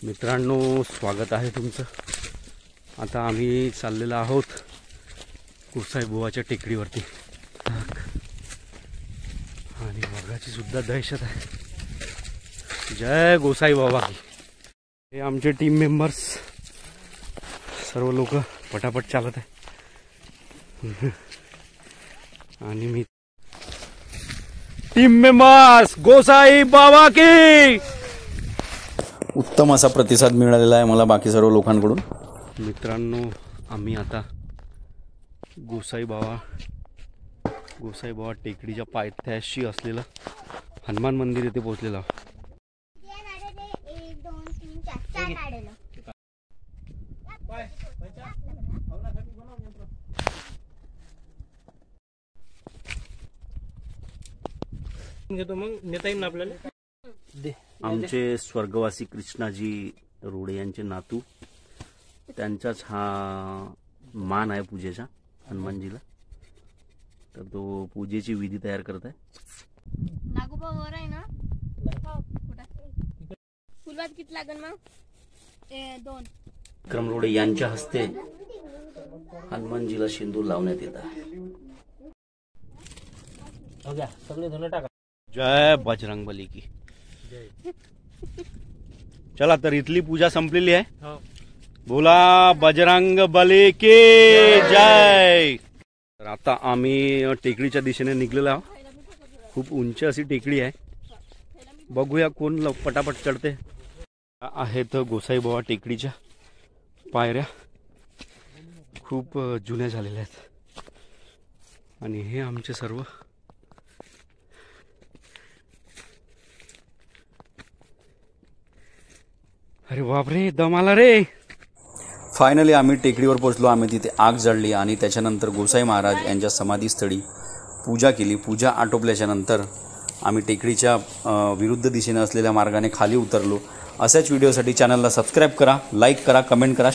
मित्रांनो, स्वागत आहे तुमचं। आता आम्ही चाललेलो आहोत गोसाई बुवाच्या टेकडीवरती आणि वाघाची सुद्धा दहशत आहे। जय गोसाई बाबा। हे आमचे टीम मेंबर्स सर्व लोक पटापट चालत आहे आणि मी टीम मेंबर्स गोसाई बाबा की। उत्तम असा प्रतिसाद मिळालेला आहे मला बाकी सर्व लोकांकडून। मित्रांनो, आम्ही आता गोसाई बाबा टेकडीच्या पायथ्याशी असलेलं हनुमान मंदिर येथे पोहोचलेलो आहोत। आमचे स्वर्गवासी कृष्णाजी रोडे यांचे नातू, त्यांचाच हा मान आहे पूजेचा हनुमानजीला। तर तो पूजेची विधी तयार करत आहे। नागोबा वर आहे ना, फुलवात किती लागेल मग? 2 विक्रम रोडे यांच्या हस्ते हनुमानजीला सिंदूर लावण्यात येत आहे। जय बजरंगबली की। चला, तर इथली पूजा संपलेली आहे। बोला बजरंग बली की जय। तर आता आम्ही टेकडीच्या दिशेने निघलेलो आहोत। खूप उंच अशी टेकडी आहे, बघूया कोण पटापट चढते। आहेत गोसाई बाबा टेकडीच्या पायऱ्या, खूप जुन्या झालेल्या आहेत आणि हे आमचे सर्व अरे बापरे, दम आला रे। फायनली आम्ही टेकडीवर पोहोचलो। आम्ही तिथे आग जळली आणि त्याच्यानंतर गोसाई महाराज यांच्या समाधीस्थळी पूजा केली। पूजा आटोपल्याच्या नंतर आम्ही टेकडीच्या विरुद्ध दिशेने असलेल्या मार्गाने खाली उतरलो। अशाच व्हिडिओसाठी चॅनलला सबस्क्राईब करा, लाईक करा, कमेंट करा।